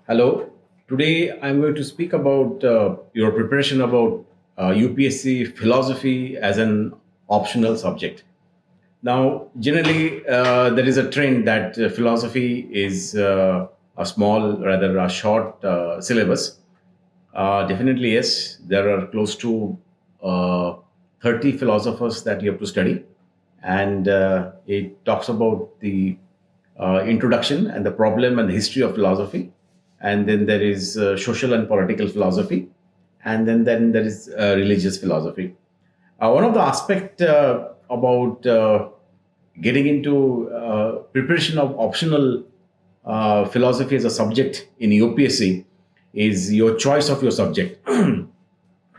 Hello. Today I'm going to speak about your preparation about UPSC philosophy as an optional subject. Now, generally, there is a trend that philosophy is a small, rather a short syllabus. Definitely, yes, there are close to uh, 30 philosophers that you have to study, and it talks about the introduction and the problem and the history of philosophy, and then there is social and political philosophy, and then there is religious philosophy. One of the aspect about getting into preparation of optional philosophy as a subject in UPSC is your choice of your subject. And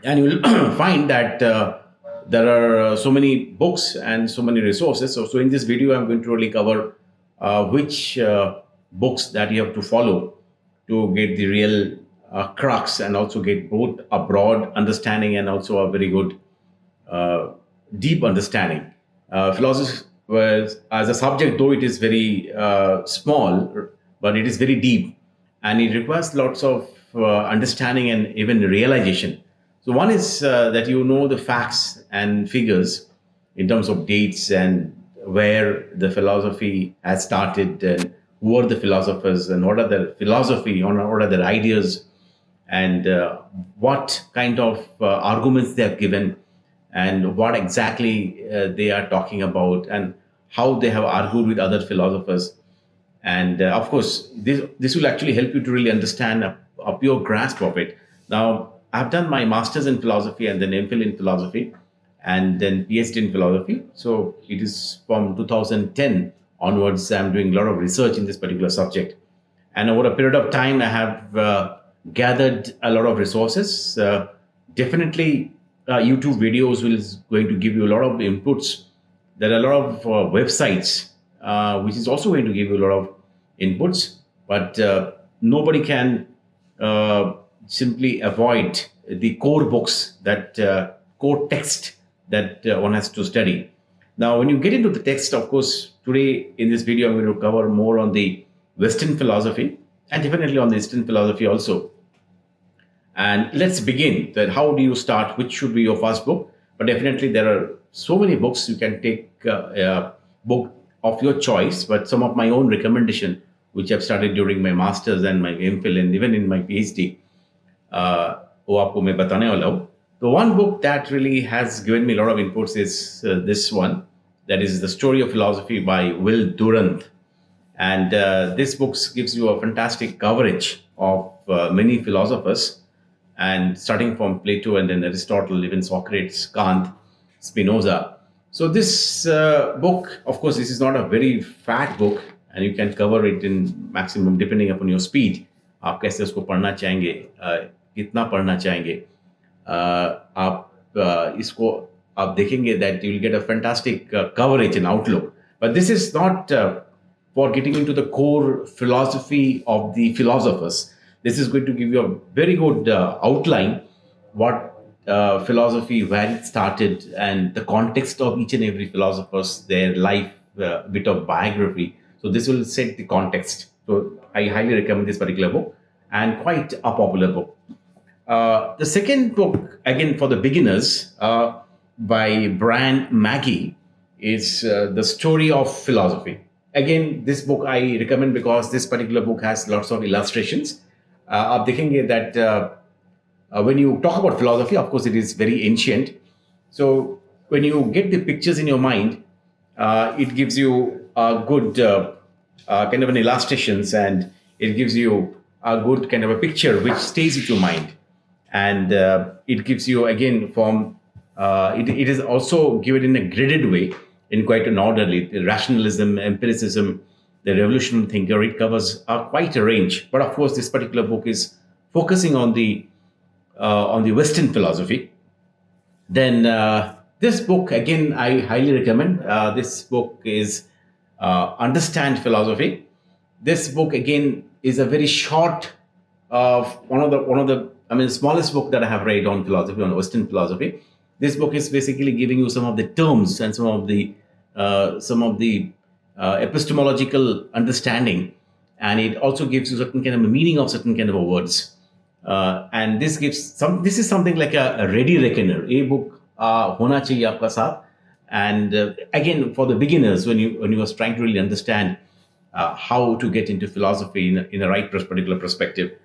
you will find that there are so many books and so many resources. So in this video, I'm going to really cover which books that you have to follow to get the real crux and also get both a broad understanding and also a very good uh, deep understanding. Philosophy was, as a subject, though it is very small, but it is very deep, and it requires lots of understanding and even realization. So one is that you know the facts and figures in terms of dates and where the philosophy has started and who are the philosophers and what are their philosophy, or what are their ideas, and what kind of arguments they have given, and what exactly they are talking about, and how they have argued with other philosophers. And of course, this will actually help you to really understand a pure grasp of it. Now, I've done my master's in philosophy and then MPhil in philosophy and then PhD in philosophy. So it is from 2010 onwards, I'm doing a lot of research in this particular subject. And over a period of time, I have gathered a lot of resources. Definitely, YouTube videos will is going to give you a lot of inputs. There are a lot of websites which is also going to give you a lot of inputs, but nobody can uh, simply avoid the core books, that core text that one has to study. Now, when you get into the text, of course, today in this video, I'm going to cover more on the Western philosophy and definitely on the Eastern philosophy also. And let's begin that how do you start? Which should be your first book? But definitely there are so many books you can take a book of your choice. But some of my own recommendation, which I've started during my masters and my MPhil and even in my PhD, वो आपको मैं बताने वाला हूँ. The one book that really has given me a lot of inputs is this one, that is The Story of Philosophy by Will Durant. And this book gives you a fantastic coverage of many philosophers, and starting from Plato and then Aristotle, even Socrates, Kant, Spinoza. So this book, of course, this is not a very fat book, and you can cover it in maximum depending upon your speed. आप कैसे उसको पढ़ना चाहेंगे, कितना पढ़ना चाहेंगे, आप इसको आप देखेंगे that you will get a fantastic coverage and outlook. But this is not for getting into the core philosophy of the philosophers. This is going to give you a very good outline what philosophy, where it started, and the context of each and every philosopher's their life, bit of biography. So this will set the context. So I highly recommend this particular book, and quite a popular book. The second book, again for the beginners, by Brian Maggie, is The Story of Philosophy. Again, this book I recommend because this particular book has lots of illustrations. आप देखेंगे that when you talk about philosophy, of course, it is very ancient. So when you get the pictures in your mind, it gives you a good kind of an illustrations, and it gives you a good kind of a picture which stays with your mind. And it gives you again from it is also given in a gridded way, in quite an orderly the rationalism, empiricism, the revolutionary thinker. It covers quite a range, but of course this particular book is focusing on the Western philosophy. Then this book again I highly recommend. This book is Understand Philosophy. This book again is a very short, one of the I mean smallest book that I have read on philosophy, on Western philosophy. This book is basically giving you some of the terms and some of the epistemological understanding, and it also gives you certain kind of a meaning of certain kind of a words. And this gives some. This is something like a ready reckoner. A book hona chahiye aapka saath. And again, for the beginners, when you was trying to really understand how to get into philosophy in a right particular perspective,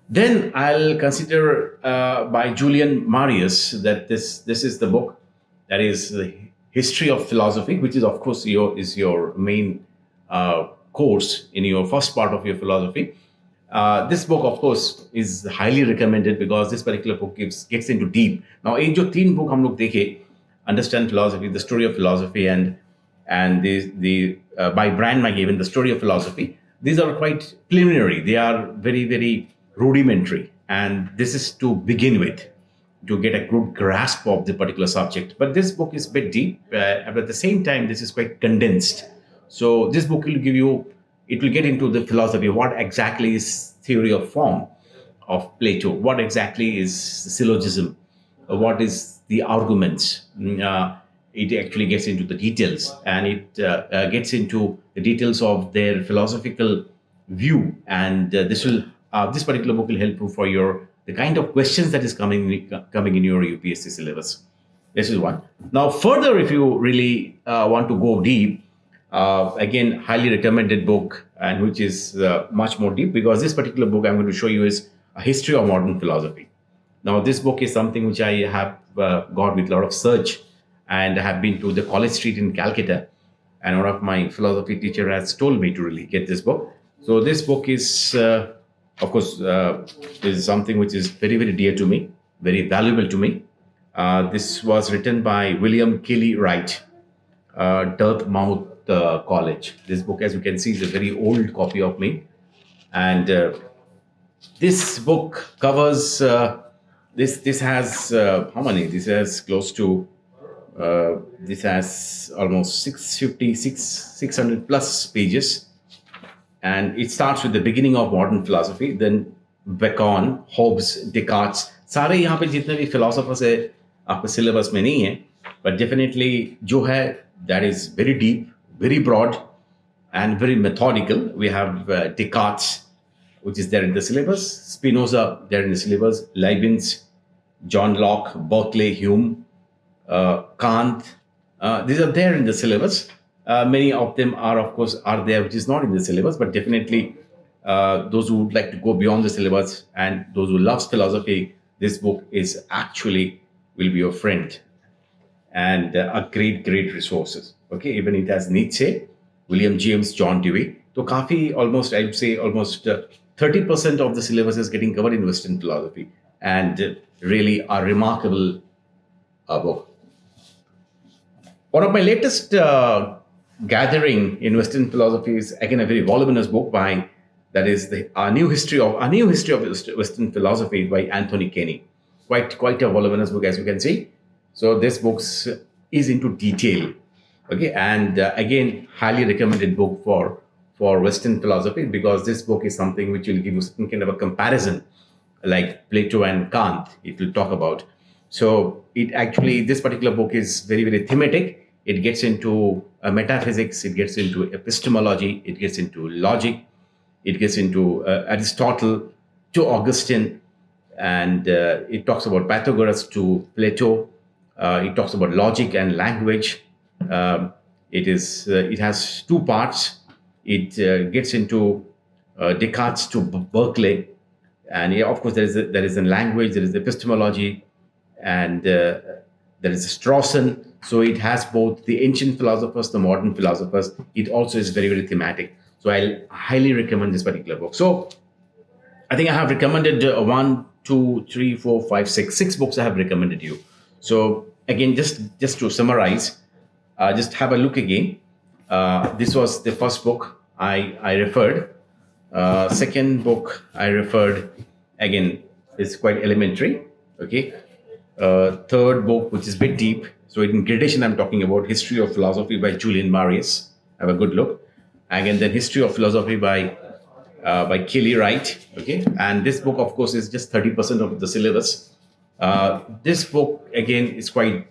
then I'll consider by Julian Marius that this is the book, that is the history of philosophy, which is of course your main course in your first part of your philosophy. This book, of course, is highly recommended because this particular book gets into deep. Now, ये जो तीन book हम लोग देखे, understand philosophy, the story of philosophy, and the by Brian McGavin, the story of philosophy. These are quite preliminary. They are very rudimentary, and this is to begin with, to get a good grasp of the particular subject. But this book is a bit deep, but at the same time, this is quite condensed. So this book will give you, it will get into the philosophy. What exactly is theory of form of Plato? What exactly is syllogism? What is the arguments? It actually gets into the details, and it gets into the details of their philosophical view. And this particular book will help you for the kind of questions that is coming in your UPSC syllabus. This is one. Now, further, if you really want to go deep, again, highly recommended book, and which is much more deep, because this particular book I'm going to show you is a history of modern philosophy. Now, this book is something which I have got with a lot of search, and I have been to the College Street in Calcutta, and one of my philosophy teacher has told me to really get this book. So this book is, of course, is something which is very dear to me, very valuable to me. This was written by William Kelly Wright, Dartmouth College. This book, as you can see, is a very old copy of me, and this book covers this has how many? This has close to this has almost 600 plus pages, and it starts with the beginning of modern philosophy. Then Bacon, Hobbes, Descartes, सारे यहाँ पे जितने भी philosophers है आपके syllabus में नहीं है, but definitely जो है that is very deep, very broad, and very methodical. We have Descartes, which is there in the syllabus, Spinoza there in the syllabus, Leibniz, John Locke, Berkeley, Hume, Kant. These are there in the syllabus. Many of them are, of course, are there, which is not in the syllabus, but definitely those who would like to go beyond the syllabus and those who loves philosophy, this book is actually will be your friend and a great resources. Okay, even it has Nietzsche, William James, John Dewey. So, काफी almost I would say almost 30% of the syllabus is getting covered in Western philosophy, and really a remarkable book. One of my latest gathering in Western philosophy is again a very voluminous book by that is a new history of Western philosophy by Anthony Kenny. Quite a voluminous book, as you can see. So this book is into detail. Okay, and again, highly recommended book for Western philosophy, because this book is something which will give you some kind of a comparison, like Plato and Kant. It will talk about. So it actually, this particular book is very thematic. It gets into metaphysics, it gets into epistemology, it gets into logic, it gets into Aristotle to Augustine, and it talks about Pythagoras to Plato. It talks about logic and language. It has two parts. It gets into Descartes to Berkeley, and yeah, of course there is a language, there is epistemology, and there is Strawson. So it has both the ancient philosophers, the modern philosophers. It also is very thematic. So I'll highly recommend this particular book. So I think I have recommended 1, 2, 3, 4, 5, 6 books I have recommended you. So again, just to summarize, just have a look again. This was the first book I referred. Second book I referred, again, is quite elementary. Okay. Third book, which is a bit deep. So in gradation, I'm talking about History of Philosophy by Julian Marius. Have a good look. Again, then History of Philosophy by Kelly Wright. Okay. And this book, of course, is just 30% of the syllabus. This book, again, is quite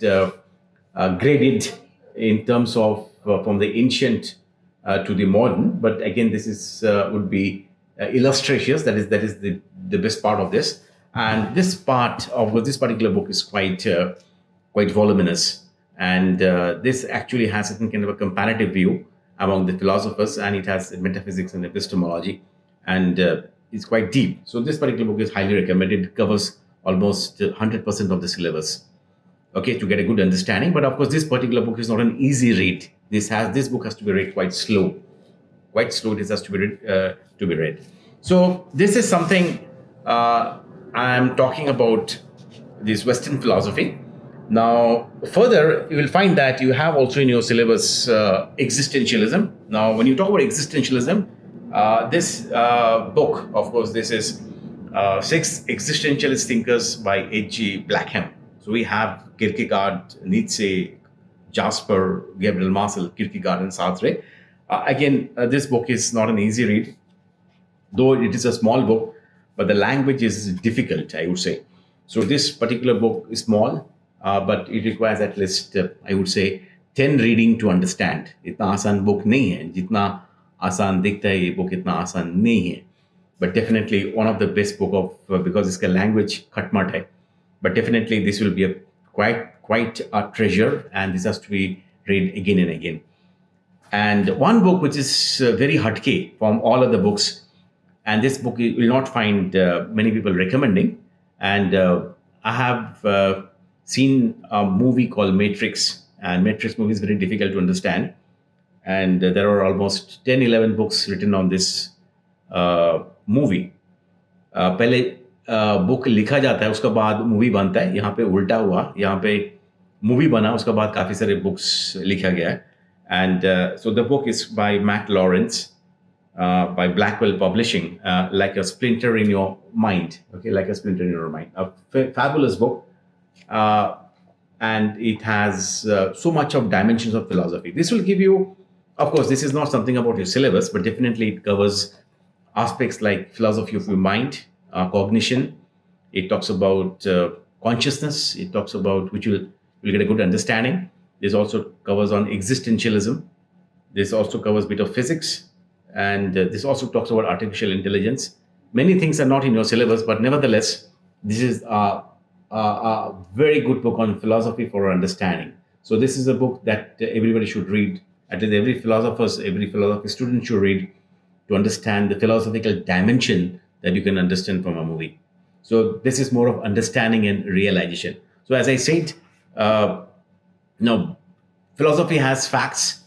graded in terms of from the ancient to the modern. But again, this is would be illustrations. That is the best part of this. And this part of this particular book is quite voluminous, and this actually has a kind of a comparative view among the philosophers, and it has metaphysics and epistemology, and it's quite deep. So this particular book is highly recommended. It covers almost 100% of the syllabus, okay, to get a good understanding. But of course, this particular book is not an easy read. This book has to be read quite slow, quite slow. This has to be read. So this is something I'm talking about, this Western philosophy. Now, further, you will find that you have also in your syllabus existentialism. Now, when you talk about existentialism, this book, of course, this is Six Existentialist Thinkers by H.G. Blackham. So we have Kierkegaard, Nietzsche, Jasper, Gabriel Marcel, Kierkegaard, and Sartre. Again, this book is not an easy read, though it is a small book, but the language is difficult, I would say. So this particular book is small, but it requires at least, I would say, 10 reading to understand. इतना आसान book नहीं है, जितना आसान दिखता है ये book इतना आसान नहीं है. But definitely one of the best book of because इसका language खटमट है. But definitely this will be a quite a treasure, and this has to be read again and again. And one book which is very hatke from all other books, and this book you will not find many people recommending. And I have seen a movie called Matrix, and Matrix movie is very difficult to understand. And there are almost 10, 11 books written on this movie. पहले book लिखा जाता है, उसके बाद movie बनता है. यहाँ पे उल्टा हुआ, यहाँ पे मूवी बना, उसके बाद काफ़ी सारे बुक्स लिखा गया है. And so the book is by Matt Lawrence, by Blackwell Publishing, like a splinter in your mind. Okay, like a splinter in your mind. A fabulous book, and it has so much of dimensions of philosophy. This will give you, of course, this is not something about your syllabus, but definitely it covers aspects like philosophy of your mind, cognition. It talks about consciousness. It talks about which will get a good understanding. This also covers on existentialism. This also covers a bit of physics, and this also talks about artificial intelligence. Many things are not in your syllabus, but nevertheless, this is a very good book on philosophy for understanding. So this is a book that everybody should read. At least every philosophy student should read to understand the philosophical dimension that you can understand from a movie. So this is more of understanding and realization. So as I said, philosophy has facts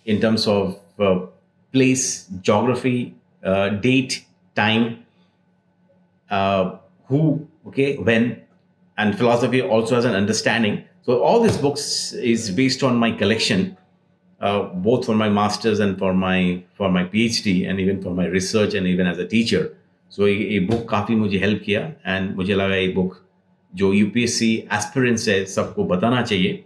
in terms of place, geography, date, time, who, okay, when, and philosophy also has an understanding. So all these books is based on my collection, both for my masters and for my PhD, and even for my research, and even as a teacher. So ये book काफ़ी मुझे help किया, and मुझे लगा ये book जो UPSC aspirants है सबको बताना चाहिए.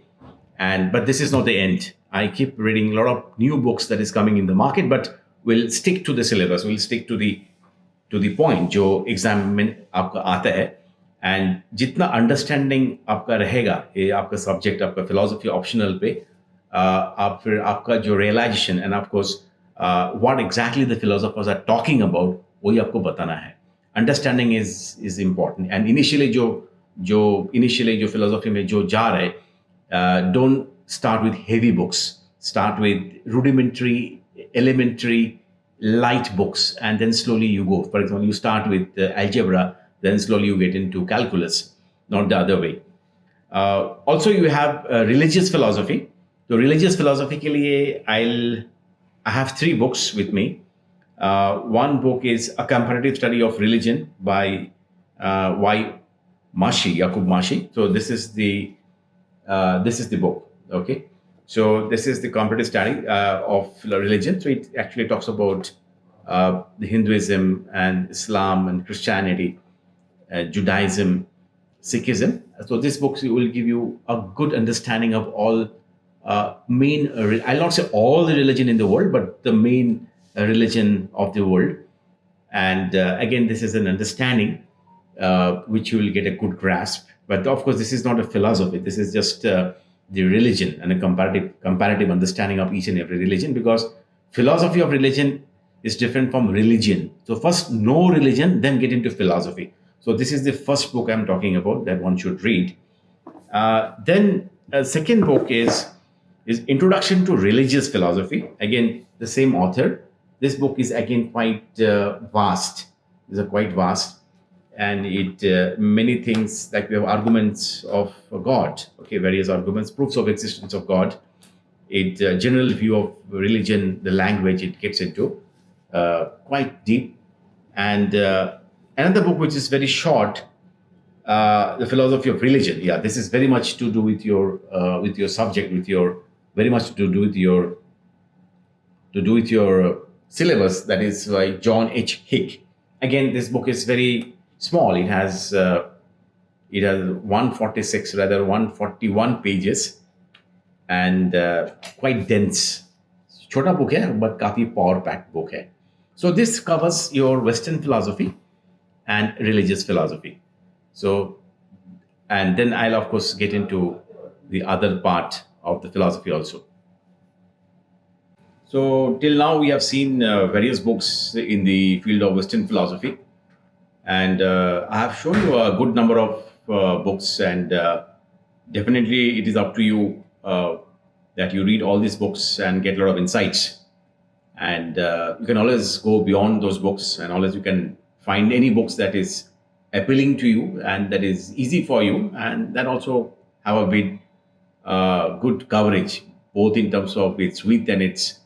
And but this is not the end. I keep reading a lot of new books that is coming in the market, but we'll stick to the syllabus. We'll stick to the point जो exam में आपका आता है. And जितना understanding आपका रहेगा, ये आपका सब्जेक्ट, आपका फिलोसफी ऑप्शनल पे, आप फिर आपका जो realisation and of course what exactly the philosophers are talking about, वही आपको बताना है. Understanding is important. And initially जो फिलोसफी में जो जा रहे, don't start with heavy books. Start with rudimentary, elementary, light books, and then slowly you go. For example, you start with algebra, then slowly you get into calculus, not the other way. Also, you have religious philosophy. So, religious philosophy ke liye, I have 3 books with me. One book is A Comparative Study of Religion by Yaqub Mashi. So, this is the book. Okay, so this is the comparative study of religion. So it actually talks about the Hinduism and Islam and Christianity, Judaism, Sikhism. So this book will give you a good understanding of all main. I'll not say all the religion in the world, but the main religion of the world. And again, this is an understanding which you will get a good grasp. But of course, this is not a philosophy. This is just the religion and a comparative understanding of each and every religion, because philosophy of religion is different from religion. So first know religion, then get into philosophy. So this is the first book I'm talking about that one should read. Then a second book is Introduction to Religious Philosophy. Again, the same author. This book is again quite vast. It's quite vast, and it many things like we have arguments of God. Okay, various arguments, proofs of existence of God. It general view of religion, the language it gets into, quite deep. And another book which is very short, the philosophy of religion. Yeah, this is very much to do with your subject, with your very much to do with your syllabus. That is by John H. Hick. Again, this book is very small. It has 146, rather 141 pages, and quite dense. छोटा book है but काफी power packed book है. So this covers your Western philosophy and religious philosophy. So, and then I'll of course get into the other part of the philosophy also. So till now we have seen various books in the field of Western philosophy, and I have shown you a good number of books, and definitely it is up to you that you read all these books and get a lot of insights. And you can always go beyond those books, and always you can find any books that is appealing to you and that is easy for you, and that also have a bit good coverage, both in terms of its width and its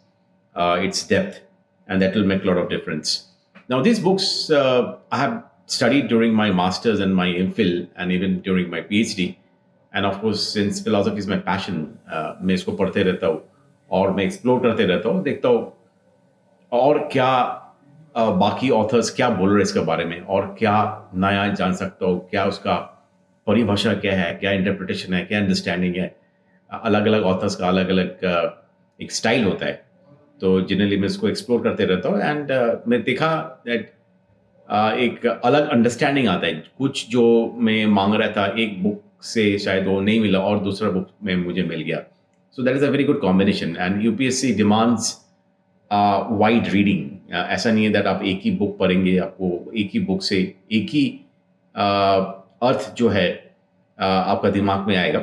depth, and that will make a lot of difference. Now, these books I have studied during my masters and my MPhil, and even during my PhD. And of course, since philosophy is my passion, मैं इसको पढ़ते रहता हूँ और मैं explore करते रहता हूँ, देखता हूँ और क्या बाकी ऑथर्स क्या बोल रहे हैं इसके बारे में, और क्या नया जान सकता हूँ, क्या उसका परिभाषा क्या है, क्या इंटरप्रिटेशन है, क्या अंडरस्टैंडिंग है. अलग अलग ऑथर्स का अलग अलग एक स्टाइल होता है, तो जनरली मैं इसको एक्सप्लोर करते रहता हूँ. एंड मैं देखा दैट एक अलग अंडरस्टैंडिंग आता है. कुछ जो मैं मांग रहा था एक बुक से शायद वो नहीं मिला और दूसरा बुक में मुझे मिल गया. सो that is a very good combination. And UPSC demands wide reading. ऐसा नहीं है दैट आप एक ही बुक पढ़ेंगे, आपको एक ही बुक से एक ही अर्थ जो है आपका दिमाग में आएगा.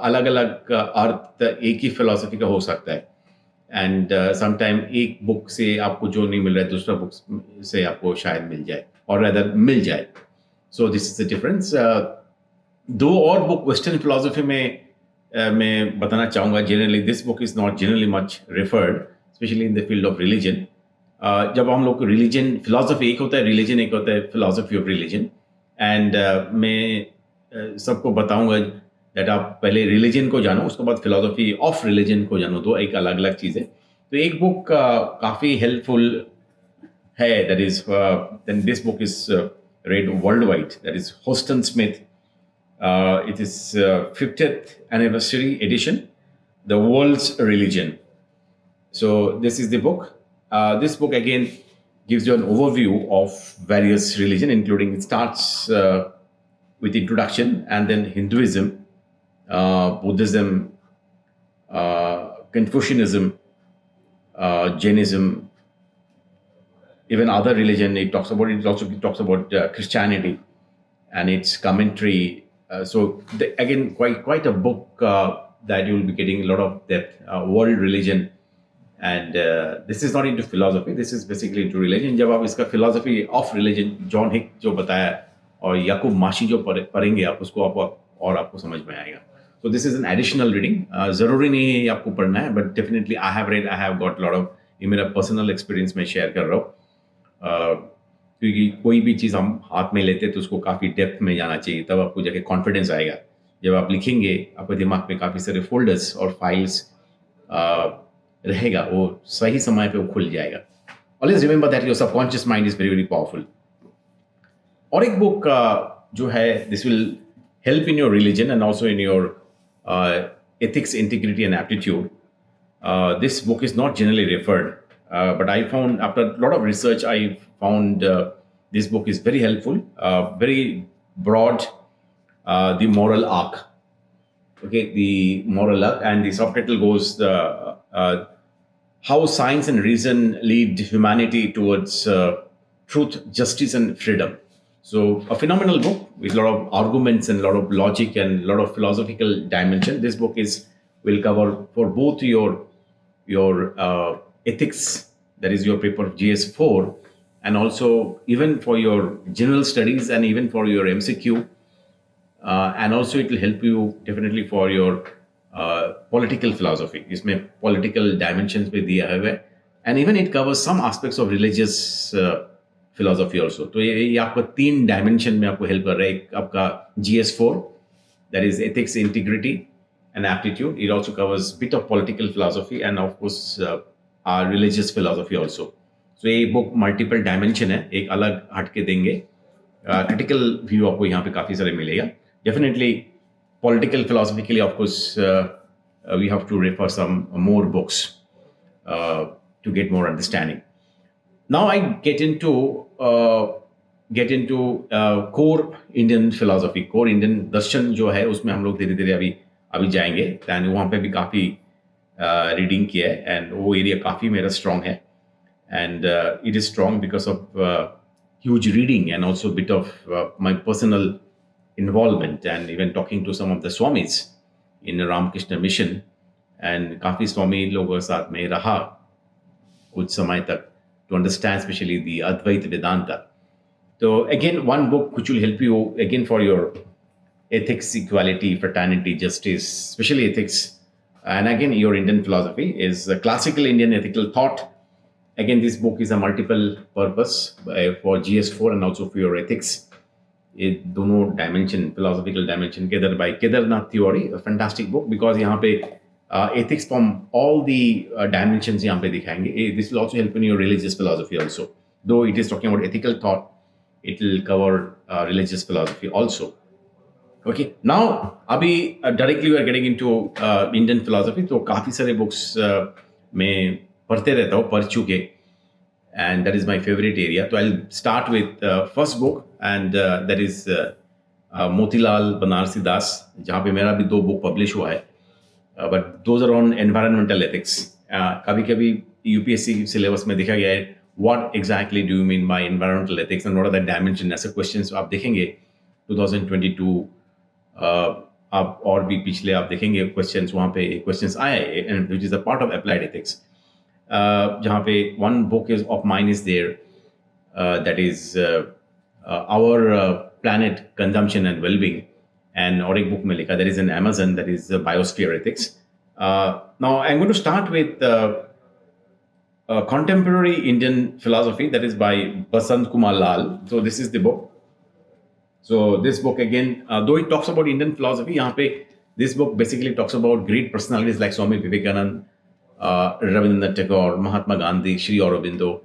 अलग अलग अर्थ एक ही फिलॉसफी का हो सकता है, एंड समटाइम एक बुक से आपको जो नहीं मिल रहा है दूसरा बुक से आपको शायद मिल जाए, और अदर मिल जाए. So this is the difference. दो और बुक वेस्टर्न फिलोसफी में मैं बताना चाहूँगा. Generally this book is not generally much referred, specially in the field of religion. जब हम लोग रिलीजन फिलोसफी एक होता है रिलीजन, एक होता है फिलोसफी ऑफ रिलीजन. एंड मैं सबको बताऊंगा दैट आप पहले रिलीजन को जानो, उसके बाद फिलोसफी ऑफ रिलीजन को जानो. दो एक अलग अलग चीज़ है. तो एक बुक काफ़ी हेल्पफुल है, that is then this book is read worldwide, that is Hoston Smith. It is 50th anniversary edition, The World's Religion. So this is the book. This book again gives you an overview of various religion, including it starts with introduction, and then Hinduism, Buddhism, Confucianism, Jainism, even other religion. It also talks about Christianity and its commentary. So again, quite a book that you will be getting a lot of depth. World religion, and this is not into philosophy. This is basically into religion. जब आप इसका philosophy of religion John हिक जो बताया और याकूब माशी जो पढ़ेंगे आप, उसको आपको समझ में आएगा. So this is an additional reading. ज़रूरी नहीं है आपको पढ़ना है, but definitely I have read. I have got a lot of, ये मेरा personal experience में share कर रहा हूँ. क्योंकि कोई भी चीज़ हम हाथ में लेते तो उसको काफ़ी डेप्थ में जाना चाहिए, तब आपको जाके कॉन्फिडेंस आएगा. जब आप लिखेंगे आपके दिमाग में काफ़ी सारे फोल्डर्स और फाइल्स रहेगा, वो सही समय पे वो खुल जाएगा. Always remember that your subconscious mind is very very powerful. और एक बुक जो है, this will help in your religion and also in your ethics, integrity and aptitude. This book is not generally referred, but I found after a lot of research, I found this book is very helpful, very broad. The Moral Arc. Okay, the Moral Arc, and the subtitle goes how science and reason lead humanity towards truth, justice, and freedom. So, a phenomenal book with a lot of arguments and a lot of logic and a lot of philosophical dimension. This book is will cover for both your ethics, that is your paper GS4, and also even for your general studies and even for your MCQ, and also it will help you definitely for your political philosophy. इसमें political dimensions भी दिया है and even it covers some aspects of religious philosophy also. तो ये आपको 3 dimension में आपको help कर रहा है. एक आपका GS4, that is ethics, integrity, and aptitude. It also covers bit of political philosophy and of course our religious philosophy also. So ये book multiple dimension है, एक अलग हट के देंगे. Critical view आपको यहाँ पे काफी सारे मिलेगा. Definitely political philosophically, of course, we have to refer some more books to get more understanding. Now I get into core Indian philosophy, core Indian दर्शन जो है उसमें हम लोग धीरे धीरे अभी जाएंगे. एंड वहाँ पे भी काफ़ी रीडिंग किया है एंड वो एरिया काफ़ी मेरा स्ट्रॉन्ग है. And it is strong because of huge reading and also a bit of my personal involvement and even talking to some of the Swamis in Ramakrishna mission. And काफ़ी स्वामी लोगों के साथ में रहा कुछ समय तक to understand especially the Advaita Vedanta. So again, one book which will help you again for your ethics, equality, fraternity, justice, especially ethics, and again your Indian philosophy is a classical Indian ethical thought. Again, this book is a multiple purpose for GS4 and also for your ethics. ये दोनों dimension, philosophical dimension, Kedarnath theory, a fantastic book because यहाँ पे ethics from all the dimensions यहाँ पे दिखाएंगे. This will also help in your religious philosophy also. Though it is talking about ethical thought, it will cover religious philosophy also. Okay, now अभी directly we are getting into Indian philosophy. तो काफ़ी सारे books में पढ़ते रहता हूँ, पढ़ चुके, and that is my favorite area. So I'll start with first book and that is Motilal Banarsi Das, जहाँ पे मेरा भी 2 book publish हुआ है, but those are on environmental ethics. कभी कभी UPSC syllabus में देखा गया है what exactly do you mean by environmental ethics and what are the dimensions, ऐसे questions आप देखेंगे 2022 आप और भी पिछले आप देखेंगे questions, वहाँ पे questions आए and which is a part of applied ethics. जहाँ पे one book is of mine is there that is our planet consumption and well-being, and और एक book में लिखा there is an Amazon that is biosphere ethics. Now I'm going to start with contemporary Indian philosophy, that is by Basant Kumar Lal. So this is the book. So this book again, though it talks about Indian philosophy, यहाँ पे this book basically talks about great personalities like Swami Vivekananda, Rabindranath Tagore, Mahatma Gandhi, Sri Aurobindo,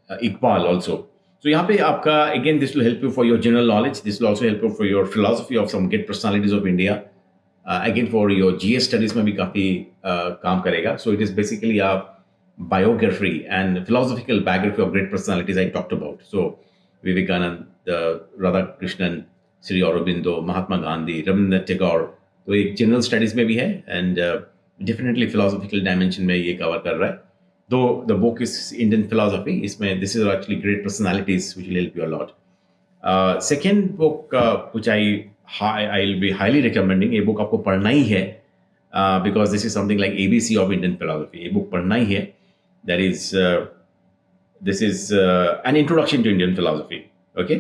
Iqbal also. So यहाँ पे आपका again this will help you for your general knowledge. This will also help you for your philosophy of some great personalities of India. Again for your GS studies में भी काफी काम करेगा. So it is basically a biography and philosophical biography of great personalities I talked about. So Vivekananda, Radhakrishnan, Sri Aurobindo, Mahatma Gandhi, Rabindranath Tagore. तो एक general studies में भी है एंड डेफिनेटली फिलोसॉफिकल डायमेंशन में ये कवर कर रहा है. दो the book is Indian philosophy, इसमें this is actually great personalities which will help you a lot. Second book which I will be highly recommending, ये बुक आपको पढ़ना ही है because this is something like ABC of Indian philosophy. ये book पढ़ना ही है. That is this is an introduction to Indian philosophy. Okay,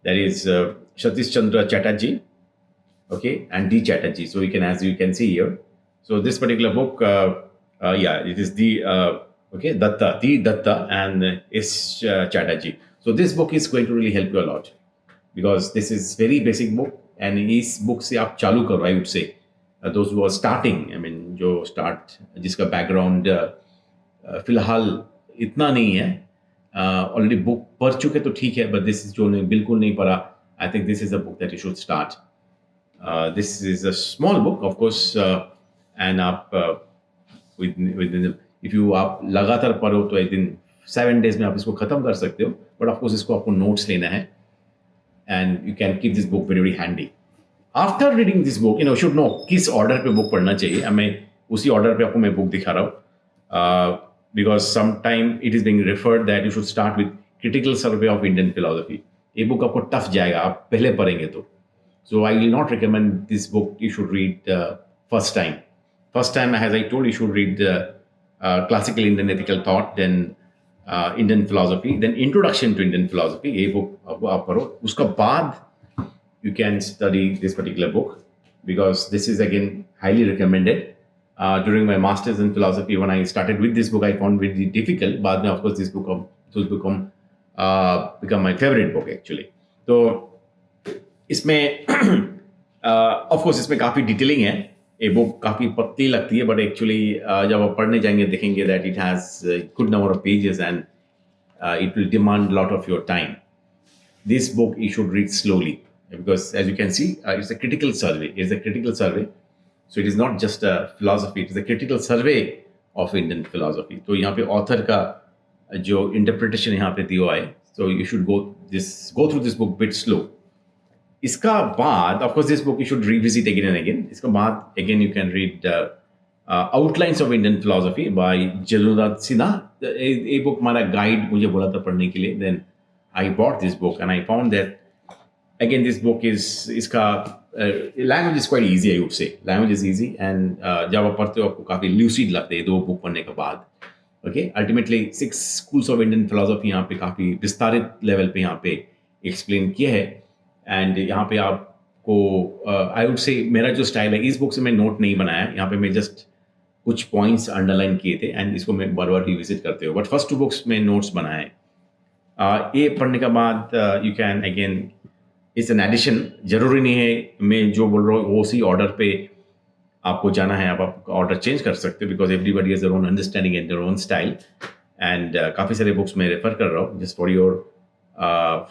that is Satish Chandra Chatterjee, okay, and D Chatterjee. So you can, as you can see here, so this particular book, yeah, it is the okay Datta and S Chatterjee. So this book is going to really help you a lot because this is very basic book, and इस book से आप चालू करो. I would say those who are starting, I mean जो start जिसका background फिलहाल इतना नहीं है, ऑलरेडी बुक पढ़ चुके तो ठीक है, बट दिस इज जो बिल्कुल नहीं पढ़ा, आई think this is a book that you should start. This is a small book of course, and आप विद इफ यू आप लगातार पढ़ो तो आई थिंक 7 days में आप इसको खत्म कर सकते हो, बट ऑफ कोर्स इसको आपको नोट्स लेना है and you can keep this book very very handy. After reading this book you know should know किस ऑर्डर पे बुक पढ़ना चाहिए. हमें उसी ऑर्डर पे आपको मैं बुक दिखा रहा हूँ, because some time it is being referred that you should start with critical survey of Indian philosophy. ये बुक आपको टफ जाएगा आप पहले पढ़ेंगे तो. So I will not recommend this book. You should read first time. First time, as I told, you should read classical Indian ethical thought, then Indian philosophy, then introduction to Indian philosophy. ये book आप पढ़ो. उसका बाद you can study this particular book because this is again highly recommended. During my masters in philosophy, when I started with this book, I found it difficult. बाद में, of course, this book has become my favorite book actually. So इसमें of course इसमें काफ़ी detailing है. ये book काफ़ी पतली लगती है, बट एक्चुअली जब आप पढ़ने जाएंगे देखेंगे that it has good number of pages and it will demand lot of your time. This book you should read slowly because as you can see it's a critical survey. So it is not just a philosophy, it is a critical survey of Indian philosophy. तो यहाँ पे author का जो interpretation यहाँ पे दिया है, so you should go through this book bit slow. इसका बाद of course this book you should revisit again and again. इसका बाद again you can read outlines of Indian philosophy by Jadunath Sinha. ये बुक हमारा गाइड मुझे बोला था पढ़ने के लिए. Then I bought this book and I found that again this book is इसका language is quite easy. I would say language is easy and जब आप पढ़ते हो आपको काफ़ी ल्यूसिड लगते हैं दो बुक पढ़ने के बाद. Okay, ultimately 6 schools of Indian philosophy यहाँ पे काफ़ी विस्तारित लेवल पे यहाँ पे एक्सप्लेन किया है. एंड यहाँ पे आपको आई वुड से मेरा जो स्टाइल है, इस बुक से मैं नोट नहीं बनाया. यहाँ पे मैं जस्ट कुछ पॉइंट्स अंडरलाइन किए थे एंड इसको मैं बार बार रिविजिट करते हो. बट फर्स्ट 2 बुक्स में नोट्स बनाए. ये पढ़ने के बाद you can again it's an edition. ज़रूरी नहीं है मैं जो बोल रहा हूँ वो उसी ऑर्डर पे आपको जाना है. आप ऑर्डर चेंज कर सकते हो because everybody has their own understanding and their own style. And काफ़ी सारे बुक्स मैं रेफर कर रहा हूँ जस्ट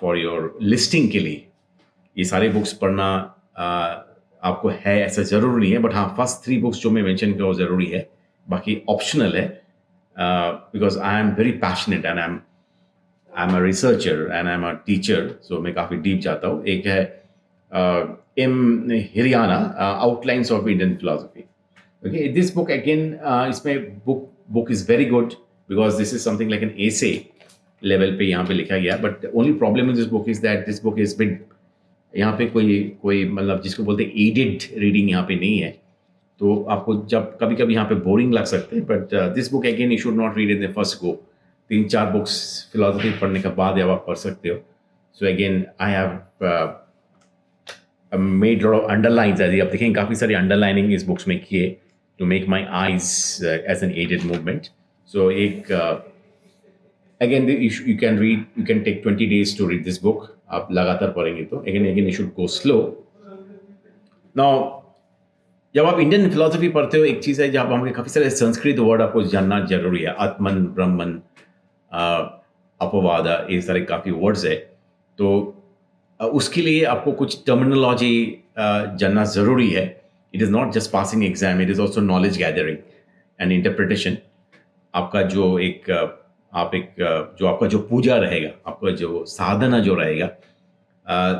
फॉर योर लिस्टिंग के लिए. ये सारे बुक्स पढ़ना आपको है ऐसा ज़रूरी नहीं है, बट हाँ फर्स्ट 3 बुक्स जो मैं मेंशन किया वो ज़रूरी है, बाकी ऑप्शनल है. Because I am very passionate and I am a researcher and I am a teacher. So मैं काफ़ी डीप जाता हूँ. एक है M Hiriyanna, outlines of Indian philosophy. Okay, this book again इसमें book is very good because this is something like an essay level पे यहाँ पे लिखा गया. But only problem in this book is that this book is bit यहाँ पे कोई मतलब जिसको बोलते हैं एडेड रीडिंग यहाँ पे नहीं है. तो आपको जब कभी कभी यहाँ पे बोरिंग लग सकते हैं. But this book again you should not read in the first go. 3-4 books philosophy पढ़ने के बाद आप पढ़ सकते हो. So again I have made lot of underlines. आप देखेंगे काफ़ी सारी अंडरलाइनिंग इस बुक्स में किए to make my eyes as an aided movement. So एक again you can take 20 days to read this book. आप लगातार पढ़ेंगे तो again you should go slow. Now जब आप इंडियन फिलोसफी पढ़ते हो एक चीज़ है जब हमें काफ़ी सारे संस्कृत वर्ड आपको जानना जरूरी है. आत्मन, ब्रह्मन, अपवाद, ये सारे काफ़ी वर्ड्स है. तो उसके लिए आपको कुछ टर्मिनोलॉजी जानना ज़रूरी है. It is not just passing exam, it is also knowledge gathering and interpretation. आपका जो आपका जो पूजा रहेगा, आपका जो साधना जो रहेगा,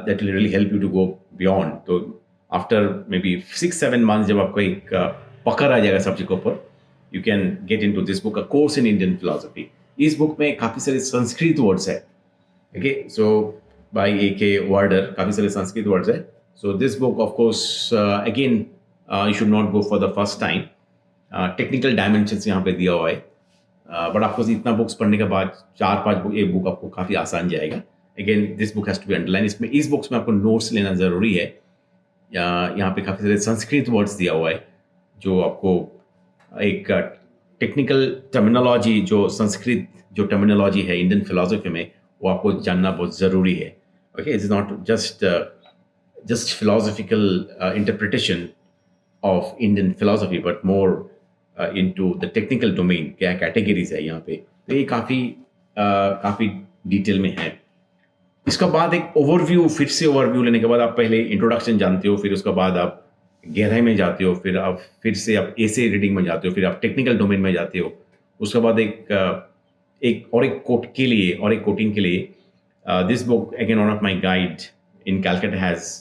that will really help you to go beyond. तो आफ्टर मे बी 6-7 मंथ्स जब आपको एक पकड़ आ जाएगा सब्जेक्ट के ऊपर, you can get into this book, a course in Indian philosophy. इस बुक में काफ़ी सारे संस्कृत वर्ड्स है. Okay, so by A.K. Warder काफ़ी सारे संस्कृत वर्ड्स है. So this book of course again you should not go for the first time. Technical dimensions यहाँ पे दिया हुआ है. बट आपको इतना बुक्स पढ़ने के बाद 4-5 बुक एक बुक आपको काफ़ी आसान जाएगा. Again this book has to be underline. इस बुक्स में आपको नोट्स लेना ज़रूरी है. यहाँ पे काफ़ी सारे संस्कृत वर्ड्स दिया हुआ है जो आपको एक टेक्निकल टर्मिनोलॉजी, जो संस्कृत जो टर्मिनोलॉजी है इंडियन फिलोसफी में, वो आपको जानना बहुत ज़रूरी है. Okay, it's not just philosophical interpretation of Indian philosophy but more into the technical domain. क्या कैटेगरीज है यहाँ पे, तो ये काफ़ी डिटेल में है. इसका बाद एक ओवरव्यू, फिर से ओवरव्यू लेने के बाद आप पहले इंट्रोडक्शन जानते हो, फिर उसके बाद आप गहराई में जाते हो, फिर आप आप एसे रीडिंग में जाते हो, फिर आप टेक्निकल डोमेन में जाते हो. उसके बाद एक कोटिंग के लिए this book again one of my guide in Calcutta has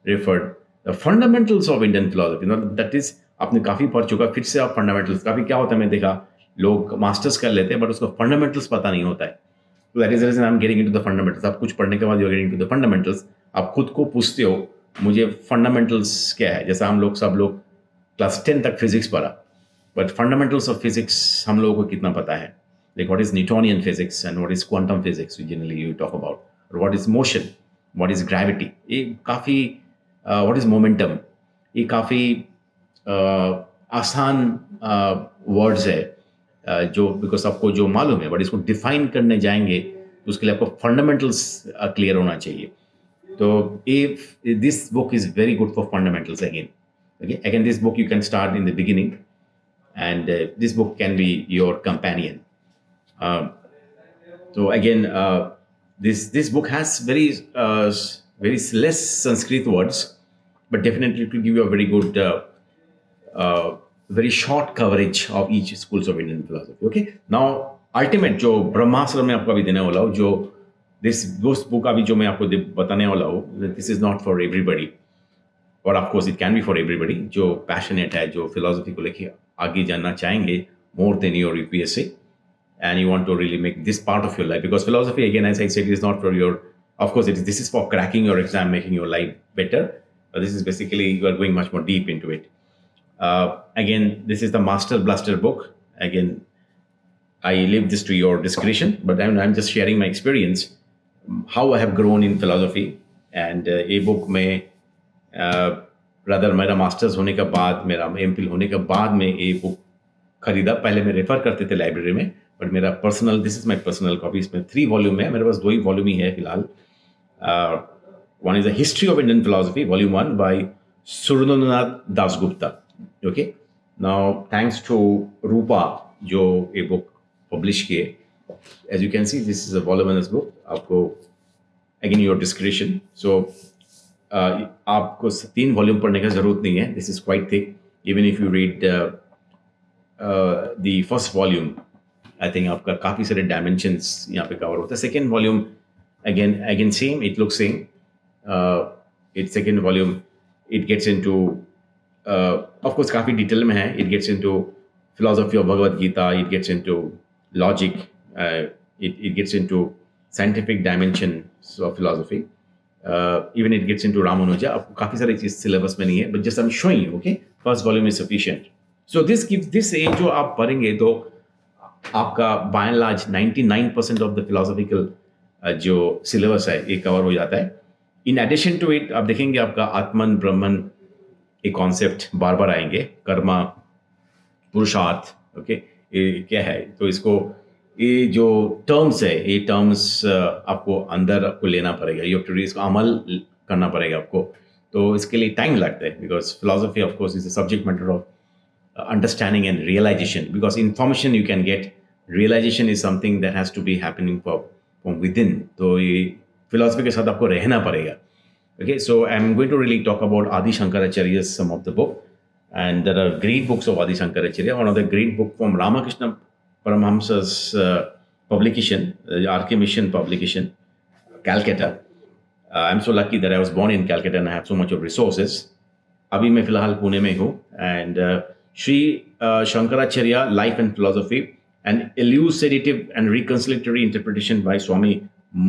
referred the fundamentals of Indian philosophy. That is आपने काफ़ी पढ़ चुका, फिर से आप फंडामेंटल्स, काफ़ी क्या होता है मैं देखा लोग मास्टर्स कर लेते हैं बट उसको फंडामेंटल्स पता नहीं होता है। तो that is the reason I am getting into the fundamentals. आप कुछ पढ़ने के बाद you are getting into the fundamentals. आप खुद को पूछते हो मुझे फंडामेंटल्स क्या है। जैसा हम लोग सब लोग क्लास 10 तक फिजिक्स पढ़ा, बट फंडामेंटल्स ऑफ फिजिक्स हम लोगों को कितना पता है? Like what is Newtonian physics and what is quantum physics generally you talk about, और what is motion, what is gravity, ये काफ़ी व्हाट इज मोमेंटम, ये काफ़ी आसान वर्ड्स है जो बिकॉज आपको जो मालूम है, बट इसको डिफाइन करने जाएंगे तो उसके लिए आपको फंडामेंटल्स क्लियर होना चाहिए। तो if this book is very good for fundamentals again. Okay, again, this book you can start in the beginning, and this book can be your companion. Uh, so again, this book has very less Sanskrit words, but definitely it will give you a very good, very short coverage of each schools of Indian philosophy. Okay, now ultimate जो ब्रह्मास्त्र में आपको अभी देने वाला हूँ, जो this book अभी जो मैं आपको बताने वाला हूँ, this is not for everybody, और of course it can be for everybody जो पैशनेट है, जो फिलोसफी को लेके आगे जानना चाहेंगे more than your UPSC, and you want to really make this part of your life, because philosophy again as I said is not for your, of course this is for cracking your exam, making your life better, this is basically you are going much more deep into it. Again, this is the Master Blaster book. Again, I leave this to your discretion, but I'm just sharing my experience, how I have grown in philosophy. And ये book में rather मेरा masters होने के बाद, मेरा MPhil होने के बाद में ये बुक खरीदा. पहले मैं रेफर करते थे लाइब्रेरी में, बट मेरा personal, this is my personal copy. इसमें 3 वॉल्यूम है, मेरे पास 2 ही वॉल्यूम ही है फिलहाल. One is the history of Indian philosophy volume 1 by Surendranath Dasgupta. Okay, now thanks to Rupa जो ये बुक पब्लिश किए. As you can see this is a voluminous book. आपको अगेन योर डिस्क्रिप्शन. सो आपको 3 वॉल्यूम पढ़ने का जरूरत नहीं है. This is quite thick. Even if you read the first volume, I think आपका काफ़ी सारे डायमेंशंस यहाँ पे कवर होता है. Second volume again same, it looks same. It second volume it gets into of course काफ़ी डिटेल में है. It gets into philosophy of Bhagavad Gita, it gets into logic, it gets into scientific dimensions of philosophy, even it gets into Ramanuja. आपको काफ़ी सारी चीज़ syllabus में नहीं है, but just I'm showing you, okay? First volume is sufficient. So this gives this age जो आप पढ़ेंगे तो आपका by and large 99% of the philosophical जो सिलेबस है ये कवर हो जाता है. In addition to it, आप देखेंगे आपका आत्मन ब्रह्मन एक कॉन्सेप्ट बार बार आएंगे. कर्मा, पुरुषार्थ, ओके, ये क्या है? तो इसको ये जो टर्म्स है, ये टर्म्स आपको अंदर आपको लेना पड़ेगा. यू हैव टू इसको अमल करना पड़ेगा आपको. तो इसके लिए टाइम लगता है, because philosophy of course is a subject matter of understanding and realization. Because information you can get, realization is something that has to be happening from within. तो ये फिलोसफी के साथ आपको रहना पड़ेगा. Okay, so I am going to really talk about Adi Shankaracharya, some of the book. And there are great books of Adi Shankaracharya. One of the great book from Ramakrishna Paramahamsa's publication, RK Mission publication, Calcutta. I'm so lucky that I was born in Calcutta and I have so much of resources. अभी मैं फिलहाल पुणे में हूँ. And Sri Shankaracharya, Life and Philosophy, an elucidative and reconciliatory interpretation by Swami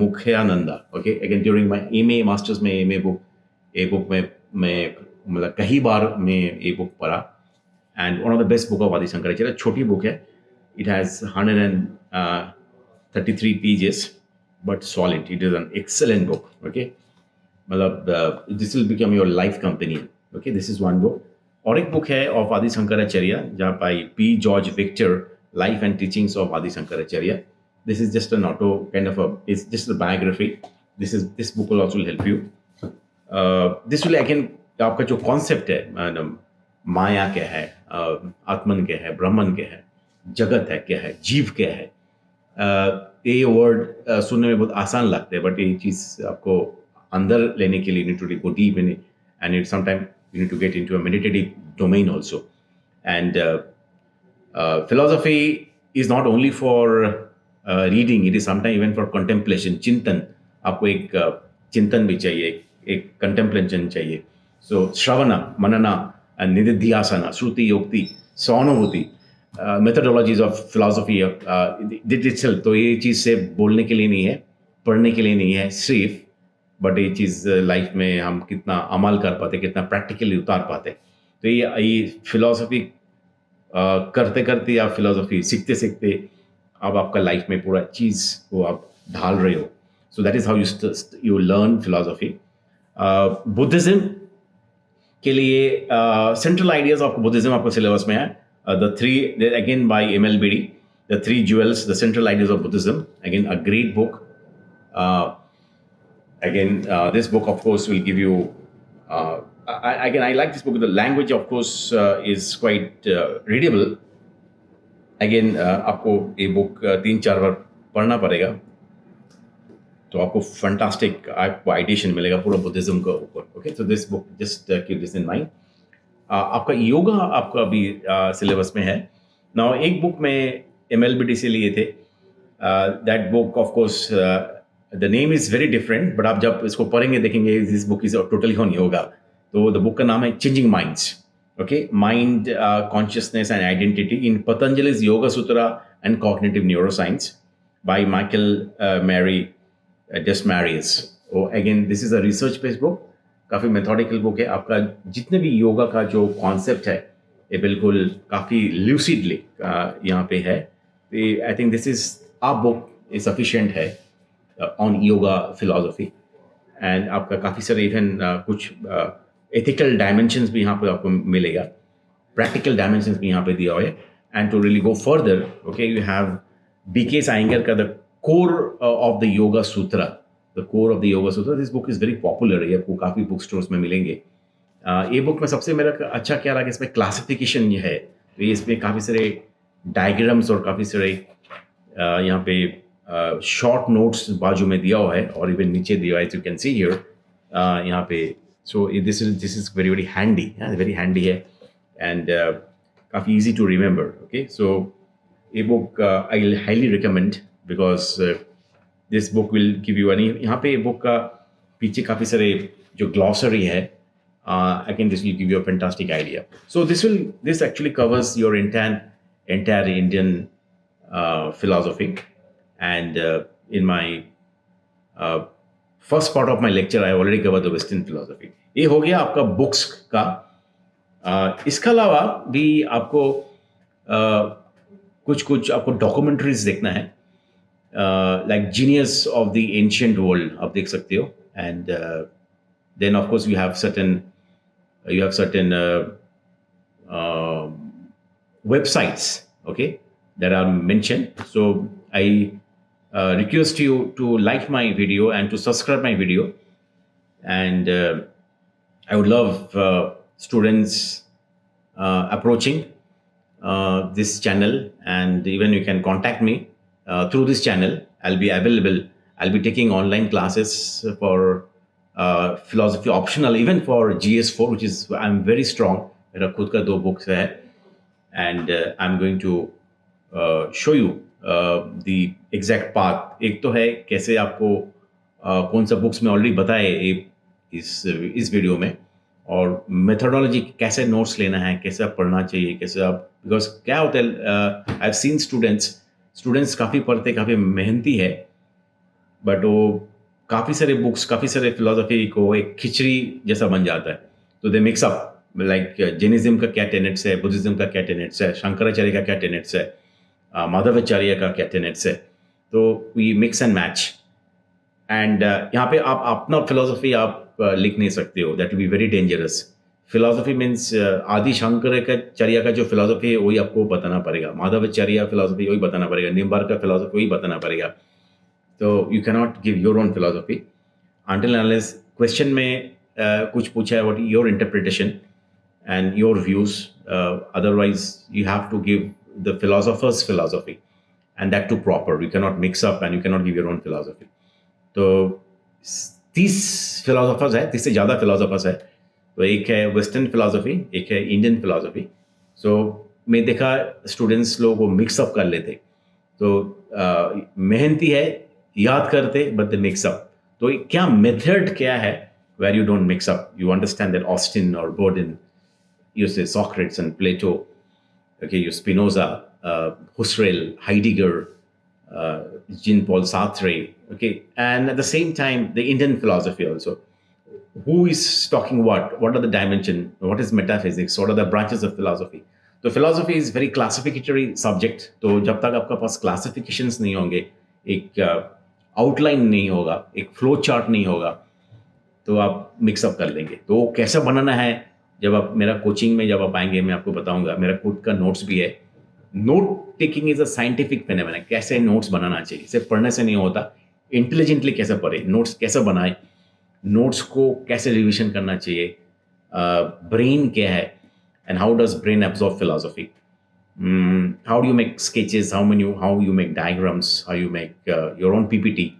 Mukhayananda. Okay, again during my MA Masters में MA book, A book में मैं मतलब कई बार मैं ये बुक पढ़ा. And one of the best book of Adi Shankaracharya. छोटी book है, it has 133 pages but solid. It is an excellent book. Okay, मतलब this will become your life companion. Okay, this is one book. और एक book है of Adi Shankaracharya जहाँ by P George Victor, life and teachings of Adi Shankaracharya. This is just an auto kind of it's just a biography. This book will also help you. This will again आपका जो concept है, माया क्या है, आत्मन क्या है, ब्रह्मन क्या है, जगत है क्या है, जीव क्या है, ये वर्ड सुनने में बहुत आसान लगते हैं, बट ये चीज़ आपको अंदर लेने के लिए need to go deep in it, and it sometime you need to get into a meditative domain also. And philosophy is not only for reading, it is sometime even for contemplation, चिंतन. आपको एक चिंतन भी चाहिए, एक contemplation चाहिए. So Shravana, Manana, निधिध्यासना, श्रुति योक्ति, सहानुभूति, methodologies of philosophy digital. तो ये चीज़ से बोलने के लिए नहीं है, पढ़ने के लिए नहीं है सिर्फ, बट ये चीज़ लाइफ में हम कितना अमल कर पाते, कितना प्रैक्टिकली उतार पाते। तो ये फिलोसफी करते करते या फिलोसफी सीखते सीखते अब आपका लाइफ में पूरा चीज़ को आप ढाल रहे हो। So that is how you learn philosophy. Buddhism के लिए सेंट्रल आइडियाज ऑफ बुद्धिज़्म आपको सिलेबस में है। The three again by MLBD, the three jewels, the central ideas of Buddhism, again a great book. This book, of course, will give you. I like this book. The language, of course, is quite readable. Again, आपको ये book 3-4 बार पढ़ना पड़ेगा, तो आपको fantastic आपको ideation मिलेगा पूरा Buddhism के ऊपर. Okay, so this book just keep this in mind. आपका योगा आपका अभी सिलेबस में है. नाउ एक बुक में एमएलबीडी से लिए थे. That book, of course, the name is very different, but आप जब इसको पढ़ेंगे देखेंगे this book is totally on yoga. तो द बुक का नाम है changing minds. Okay, mind, consciousness and identity in Patanjali's yoga sutra and cognitive neuroscience by Michael Mary Desmarais. Again this is a research based book, काफ़ी methodical book है. आपका जितने भी योगा का जो कॉन्सेप्ट है ये बिल्कुल काफ़ी ल्यूसिडली यहाँ पे है. I think this is a book is sufficient है ऑन योगा फिलोसफी. एंड आपका काफ़ी सारे इवन कुछ एथिकल डायमेंशंस भी यहाँ पे आपको मिलेगा, प्रैक्टिकल डायमेंशंस भी यहाँ पे दिया हुआ है. And to really go further, okay, you have BK Iyengar का the core of the yoga sutra. The core of the yoga sutra, this book is very popular. ये आपको काफ़ी बुक स्टोर्स में मिलेंगे. ये बुक में सबसे मेरा अच्छा क्या लगा, इसमें क्लासिफिकेशन ये है. तो ये इसमें काफ़ी सारे डायग्राम्स और काफ़ी सारे यहाँ पे शॉर्ट नोट्स बाजू में दिया हुआ है, और इवन नीचे दिया है, यू कैन सी हियर यहाँ पे. So this is very very handy, very handy है, एंड काफ़ी ईजी टू रिमेंबर. ओके, सो ये book I will highly recommend because this book will give you any. यहाँ पे बुक का पीछे काफ़ी सारे जो ग्लॉसरी है, again this will give you a fantastic idea. So this actually covers your entire Indian philosophy. And in my first part of my lecture I already covered the Western philosophy. ये हो गया आपका books का. इसके अलावा भी आपको कुछ आपको डॉक्यूमेंट्रीज देखना है, like genius of the ancient world आप देख सकते हो. And then of course you have certain websites, okay, that are mentioned. So I request you to like my video and to subscribe my video. And I would love students approaching this channel, and even you can contact me through this channel. I'll be available. I'll be taking online classes for philosophy optional, even for GS4, which is I'm very strong. मेरा खुद का 2 books है, and I'm going to show you the exact path. एक तो है कैसे आपको कौन सा बुक्स में ऑलरेडी बताए इस वीडियो में, और मेथोडोलॉजी कैसे नोट्स लेना है, कैसे आप पढ़ना चाहिए, कैसे आप, बिकॉज क्या होता है, आई हैव सीन स्टूडेंट्स काफ़ी पढ़ते, काफ़ी मेहनती है, बट वो काफ़ी सारे बुक्स, काफ़ी सारे फिलोसफी को एक खिचड़ी जैसा बन जाता है. तो दे मिक्स अप, लाइक जैनिज्म का क्या टेनेट्स है, बुद्धिज्म का क्या टेनेट्स है, शंकराचार्य का क्या टेनेट्स है, माधवाचार्य का क्या टेनेट्स है. तो we mix and match. And यहाँ पे आप अपना फिलोसफी आप लिख नहीं सकते हो. That will be very dangerous. Philosophy means आदि शंकराचार्य का जो फिलोसफी है वही आपको बताना पड़ेगा, माधवाचार्य फिलोसफी वही बताना पड़ेगा, निम्बार्क का फिलोसफी वही बताना पड़ेगा. So you cannot give your own philosophy until unless question में कुछ पूछा है, what your interpretation and your views. Otherwise you have to give the philosopher's philosophy, and that too proper. You cannot mix up and you cannot give your own philosophy. तो 30 philosophers है, 30 से ज़्यादा philosophers है. तो एक है western philosophy, एक है इंडियन फिलोसफी. सो मैं देखा स्टूडेंट्स लोगों को मिक्सअप कर लेते, तो मेहनती है, याद करते, बट द मिक्सअप. तो क्या मेथड क्या है where you don't mix up. You understand that Austin और Bordon you say Socrates and Plato, okay, you Spinoza, Husserl, Heidegger, uh, Jean-Paul Sartre, okay, and at the same time, the Indian philosophy also. Who is talking what are the dimension, what is metaphysics, what are the branches of philosophy. तो philosophy is very classificatory subject. तो जब तक आपका पास classifications नहीं होंगे, एक outline नहीं होगा, एक flow chart नहीं होगा, तो आप मिक्सअप कर देंगे. तो कैसे बनाना है, जब आप मेरा कोचिंग में जब आप आएंगे मैं आपको बताऊंगा. मेरा खुद का नोट्स भी है. Note taking is a scientific phenomena. कैसे नोट्स बनाना चाहिए, सिर्फ पढ़ने से नहीं होता. इंटेलिजेंटली कैसे पढ़े, नोट्स कैसे बनाए, नोट्स को कैसे रिविजन करना चाहिए, ब्रेन क्या है, and how does brain absorb philosophy, how do you make sketches, how you make diagrams, how you make your own ppt.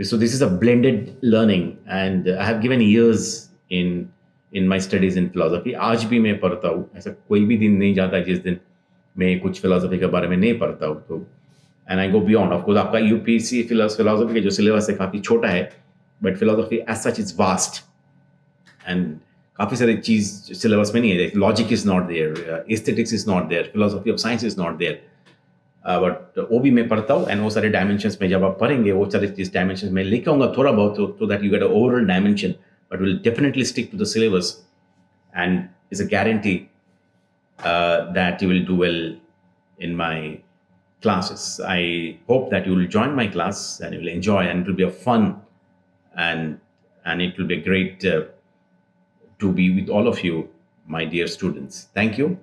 So this is a blended learning, and I have given years in my studies in philosophy. आज भी मैं पढ़ता हूँ. ऐसा कोई भी दिन नहीं जाता जिस दिन मैं कुछ फिलोसफी के बारे में नहीं पढ़ता हूँ. तो and I go beyond. Of course आपका यूपीएससी फिलोसफी का जो सिलेबस है काफ़ी छोटा है, but philosophy as such is vast, and काफ़ी सारी चीज़ सिलेबस में नहीं है. Logic is not there, aesthetics is not there, philosophy of science is not there. But वो भी मैं पढ़ता हूँ, एंड वो सारे डायमेंशंस में जब आप पढ़ेंगे वो सारे चीज डायमेंशंस में लेके आऊँगा थोड़ा बहुत, so that you get an overall dimension, but will definitely stick to the syllabus, and is a guarantee that you will do well in my classes. I hope that you will join my class and you will enjoy, and it will be a fun, and it will be great to be with all of you, my dear students. Thank you.